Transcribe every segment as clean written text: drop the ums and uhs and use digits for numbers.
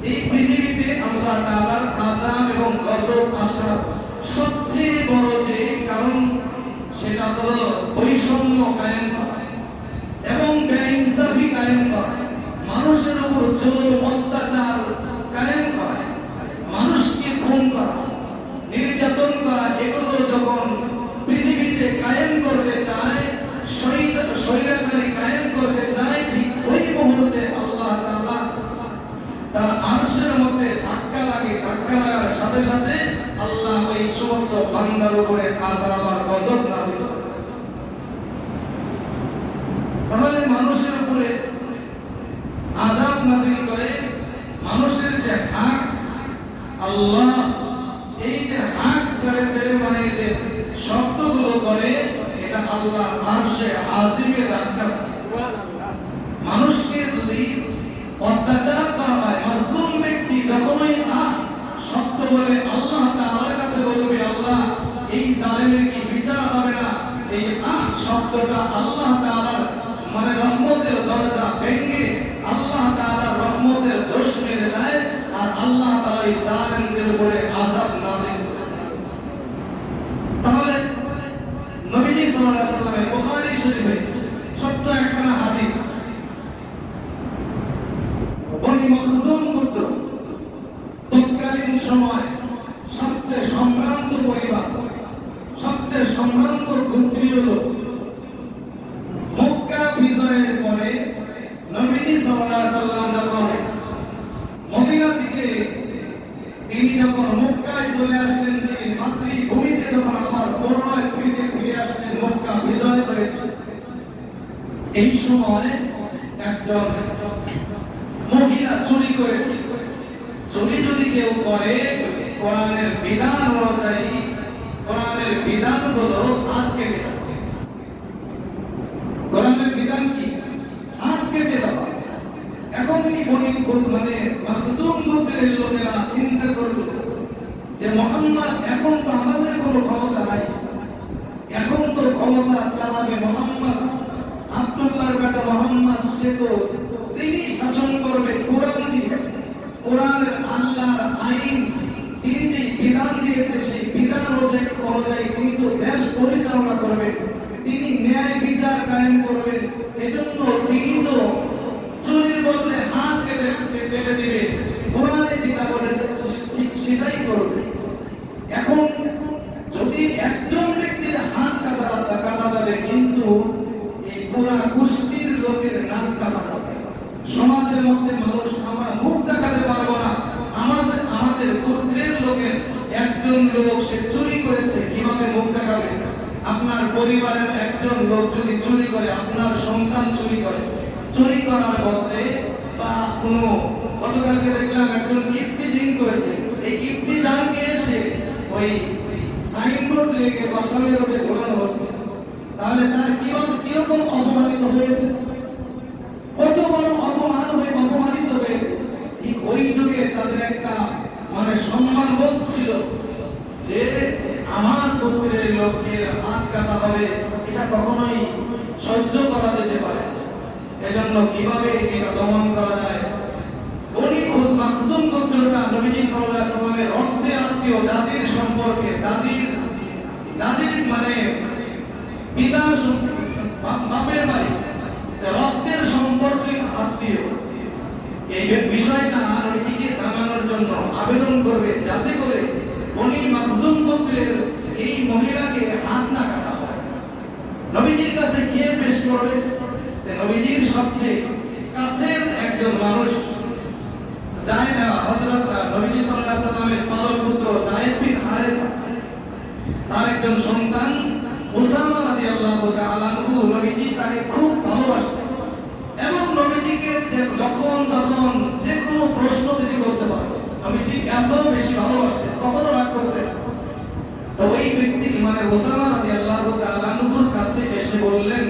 এই পৃথিবীতে আল্লাহ তাআলার আযাব এবং গজব আসার সবচেয়ে বড় যে কারণ সেটা হলো বৈষম্য কায়েম করা এবং বেইনসাফি কায়েম করা, মানুষের উপর জুলুম অত্যাচার কায়েম করা, মানুষকে খুন করা, নির্যাতন করা, এগুলো যখন পৃথিবীতে কায়েম করতে চায়, স্বৈরাচারী কায়েম করতে চায়, ঠিক ওই মুহূর্তে আল্লাহ তাআলা তার আরশের মধ্যে ধাক্কা লাগে, ধাক্কা লাগার সাথে সাথে আল্লাহ ওই সমস্ত বান্দার উপরে আযাব আর গজব নাযিল করে। তাহলে মানুষের উপরে আযাব নাযিল করে, মানুষের যে হক আল্লাহ এই যে হক ছেড়ে ছেড়ে মানে যে শব্দগুলো করে, এটা আল্লাহ আরশে আজিমে ধাক্কা। মানুষকে যদি অত্যাচার করা হয়, মাজলুম ব্যক্তি যখনই শব্দ বলে আল্লাহ তাআলার কাছে বলবে আল্লাহ এই জালেমের কি বিচার হবে না, এই শব্দটা আল্লাহ তাআলার মানে রহমতের দরজা ভেঙে আল্লাহ তাআলার রহমতের জোশ মেরে দেয়, আর আল্লাহ তাআলা এই জালেমদের উপরে আযাব নাযিল করে। তাহলে নবীজি সাল্লাল্লাহু আলাইহি ওয়াসাল্লামের বুখারী শরীফে ছোট্ট একখানা হাদিস, বনি মখজুম গোত্র তৎকালীন সময় সবচেয়ে সম্ভ্রান্ত পরিবার, সবচেয়ে সম্ভ্রান্ত গোত্রীয় লোক। মক্কা বিজয়ের পরে নবীজি সাল্লাল্লাহু আলাইহি ওয়াসাল্লাম যখন মদিনা থেকে তিনি যখন মক্কায় চলে আসলেন, তিনি মাতৃভূমিতে যখন আবার পুনরায় ফিরে আসলেন, মক্কা বিজয় হয়েছে, এই সময় একজন মহিলা চুরি করেছে। চুরি যদি কেউ করে, কোরআনের বিধান অনুযায়ী, কোরআনের বিধান হলো হাত কেটে দেওয়া। কোরআনের বিধান কি? হাত কেটে দেওয়া। এখন কি মানে মাখজুম গোত্রের লোকেরা চিন্তা করলো যে মুহাম্মদ, এখন তো আমাদের কোনো ক্ষমতা নাই, এখন তো ক্ষমতা চালাবে মুহাম্মদ, আব্দুল্লাহর বেটা মুহাম্মদ, সে তো তিনি শাসন করবে কোরআন দিয়ে, কোরআনের আল্লাহর আইন, তিনি যে বিধান দিয়েছে সেই বিধান অনুযায়ী তিনি তো দেশ পরিচালনা করবেন, তিনি ন্যায় বিচার কায়েম করবেন, এজন্য তিনি তো চুরির বদলে হাত কেটে দিবে, কোরআনে যেটা বলেছে ঠিক সেটাই করবে। এখন যদি একজন ব্যক্তির হাত কাটা যাবে, কিন্তু এই পুরা গোষ্ঠীর লোকের নাক কাটা যাবে। সমাজের মধ্যে মানুষ আমরা মুখ দেখাতে পারবো না, আমাদের গোত্রের লোকের একজন লোক সে চুরি করেছে, কিভাবে মুখ দেখাবে? আপনার পরিবারের একজন লোক যদি চুরি করে, আপনার সন্তান চুরি করে, চুরি করার বদলে বা কোনো, গতকালকে দেখলাম একজন ইফতিজিং করেছে, এই ইফতিজারকে এসে ওই সাইনবোর্ড লেগে বসানোর রোডে ঘোরানো হচ্ছে, তাহলে তার কিরকম অপমানিত হয়েছে, কত বড় অপমানিত হয়েছে। ঠিক ওই যুগে তাদের একটা মানে সম্মানবোধ ছিল যে আমার গোত্রের লোকের হাত কাটা হবে, এটা কখনোই সহ্য করা যেতে পারে। এজন্য কিভাবে এটা দমন করা যায়? বনি মাখজুম গোত্রটা নবীজি সাল্লাল্লাহু আলাইহি ওয়াসাল্লামের রক্তের আত্মীয়, দাদির সম্পর্কে, দাদির মানে পিতা বাপের বাড়ি, রক্তের সম্পর্কে আত্মীয়। এই বিষয়টা নবীজিকে জানানোর জন্য আবেদন করবে, যাতে করে বনি মাখজুম গোত্রের এই মহিলাকে হাত না কাটা হয়। নবীজির কাছে কে পেশ করবে? নবীজির সবচেয়ে কাছের একজন মানুষ, হযরত নবীজি সাল্লাল্লাহু আলাইহি ওয়াসাল্লামের পালক পুত্র যায়েদ বিন হারেসা, তার একজন সন্তান উসামা রাদিয়াল্লাহু তাআলা আনহু, নবীজি তাকে খুব ভালোবাসতেন এবং নবীজিকে যখন তখন যে কোনো প্রশ্ন তিনি করতে পারতেন। নবীজি এত বেশি ভালোবাসতেন, কখনো রাগ করতেন না। তো ওই ব্যক্তি মানে উসামা রাদিয়াল্লাহু তাআলা আনহুর কাছে এসে বললেন,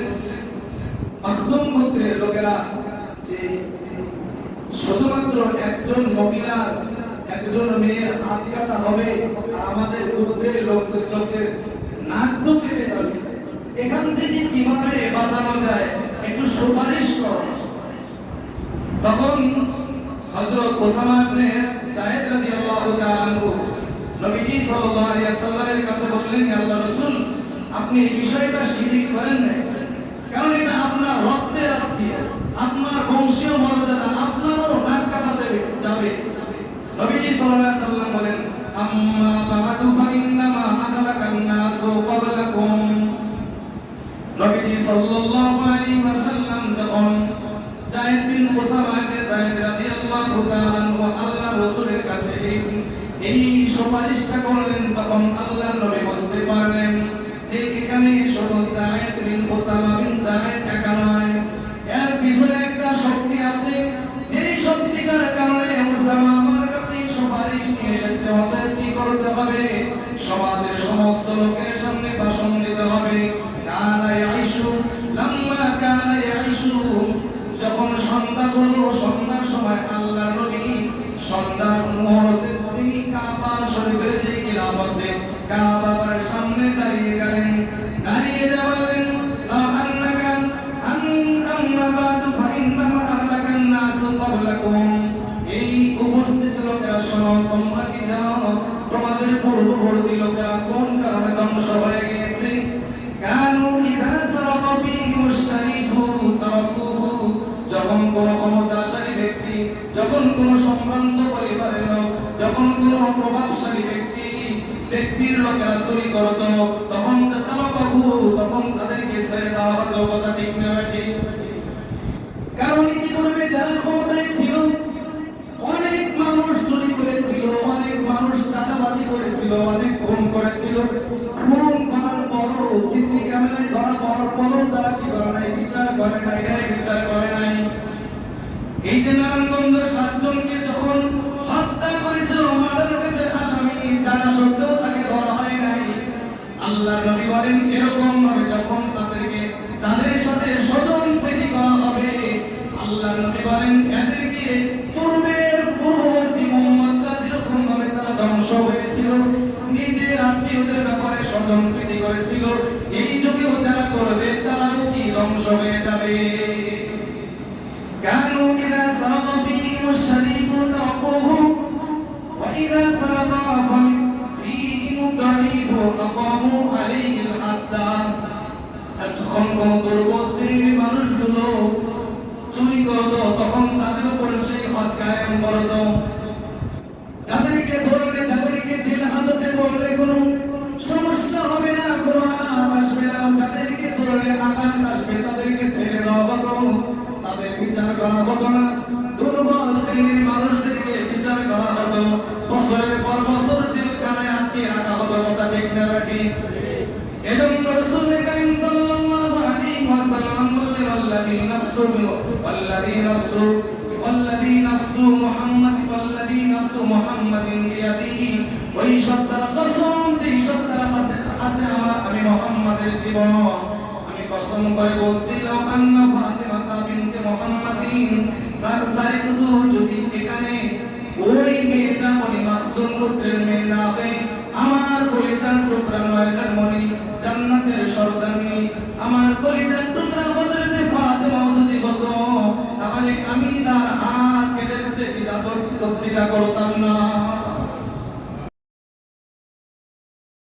মাখজুম গোত্রের লোকেরা যে শুধুমাত্র একজন মহিলার, একজন মেয়ের হাত কাটা হবে, আর আমাদের গোত্রের লোকের নাক তো কেটে যাবে, এখান থেকে কিভাবে বাঁচানো যায়, একটু সুপারিশ করো। তখন হযরত ওসামা ইবনে যায়েদ রাদিয়াল্লাহু তাআলা আনহু নবীজি সাল্লাল্লাহু আলাইহি ওয়াসাল্লামের কাছে বললেন, হে আল্লাহর রাসূল, আপনি এই বিষয়টা শিরিক করেন না, কারণ এটা আপনার রক্তের আত্মীয়, আপনার বংশীয় মর্যাদা, আপনারও নাক কাটা যাবে। নবীজি সাল্লাল্লাহু আলাইহি ওয়াসাল্লাম বলেন, আম্মা বা'দু ফাইন্নামা আহলাকান নাসু ক্বাবলাকুম। নবীজি সাল্লাল্লাহু আলাইহি ওয়াসাল্লাম যখন যায়েদ বিন ওসামা ইবনে যায়েদ রাদিয়াল্লাহু তাআলা আনহু আল্লাহর রাসূলের কাছে এই সুপারিশটা করলেন, তখন আল্লাহর নবী বুঝতে পারলেন যে এখানে শুধু যায়েদ বিন ওসামা বিন যায়েদ একা নয়, এর পিছনে একটা শক্তি আছে, যেই শক্তিটার কারণে ওসামা আমার কাছে সুপারিশ নিয়ে এসেছে। অতএব কি করতে হবে? সমাজের সমস্ত লোকের সামনে ভাষণ দিতে হবে। কানা ইয়াইশু লাম্মা কানা ইয়াইশু, যখন সন্ধ্যা হলো, সন্ধ্যার সময় আল্লাহর নবী সন্ধ্যার মুহূর্তে তিনি কাবা শরীফের যে গিলাফ আছে কাবার সামনে দাঁড়িয়ে গেলেন। দাঁড়িয়ে বললেন, লা আন্নাকা আম্মা বা'দু ফাইন্নামা আহলাকান নাসু ক্বাবলাকুম। এই উপস্থিত লোকেরা শোনো, তোমরা কি জানো তোমাদের পূর্ববর্তী লোকেরা কোন কারণে ধ্বংস হয়ে গিয়েছে? কানু ইযা সারাকা ফীহিমুশ শরীফু তারাকুহু, যখন কোন ক্ষমতাশালী ব্যক্তি, যখন কোন সম্ভ্রান্ত পরিবারের লোক, যখন কোন প্রভাবশালী ব্যক্তির লোকেরা চুরি করত, তখন তখন তাদেরকে ছেড়ে দেওয়া হতো। কথা ঠিক না ঠিক? কারণ ইতিপূর্বে যারা ক্ষমতায় ছিল, অনেক মানুষ চুরি করেছিল, অনেক মানুষ চাঁদাবাজি করেছিল, অনেক খুন করেছিল। খুন করার পরও সিসি ক্যামেরায় ধরা পড়ার পরও তারা কি করে নাই? বিচার করে নাই, বিচার করে নাই। এই যে নারায়ণগঞ্জ 7 জনকে যখন হত্যা করেছিল, মার্ডার কেসের আসামি জানা সত্ত্বেও তাকে ধরা হয় নাই। আল্লাহর নবী বলেন, এরকম ভাবে যখন তাদের সাথে স্বজন প্রীতি করা হবে, আল্লাহর নবী বলেন এদেরকে পূর্ববর্তী উম্মতরা যেরকম ভাবে তারা ধ্বংস হয়েছিল, নিজের আত্মীয়দের ব্যাপারে স্বজন প্রীতি করেছিল, এই যুগেও যারা করবে তারাও কি ধ্বংস হয়ে যাবে। কানু ইযা সারাকা ফীহিমুশ শরীফু তারাকুহু ওয়া ইযা সারাকা ফীহিমু দাঈফু আকামু আলাইহিল হাদ্দা। যখন কোন দুর্বল শ্রেণীর মানুষগুলো চুরি করত, তখন তাদের উপর সেই হদ কায়েম করত। যাদেরকে ধরলে, যাদেরকে জেল হাজতে বললে কোনো সমস্যা হবে না, কোনো আঘাত আসবে না, যাদেরকে ধরলে আঘাত আসবে তাদেরকে ছেড়ে দেওয়া হতো, তাদের বিচার করা হতো না। দুর্বল শ্রেণীর মানুষদেরকে বিচার করা হতো, বছরের পর বছর জেলখানায় আটকে রাখা হতো। কথা ঠিক না ঠিক? এজন্য রাসূল কারীম সাল্লাল্লাহু আলাইহি ওয়াসাল্লাম বললেন, আল্লাযী নাফসু মুহাম্মাদিন বিয়াদিহি, ওই সত্তার কসম যেই সত্তার হাতে আমি মুহাম্মাদের জীবন, আমি কসম করে বলছি, লাউ আন্না ফাতিমা বিনতে মুহাম্মাদিন সারিকুতু, যদি এখানে ওই মেয়েটা মনি মাসুম পুত্রের মেয়ে না হয়, আমার কলিজার টুকরা নয়নের মনি, জান্নাতের সর্দারনি, আমার কলিজার টুকরা হযরতে ফাতিমা যদি হতো, তাহলে আমি তার হাত কেটে দিতে দ্বিধা করতাম না।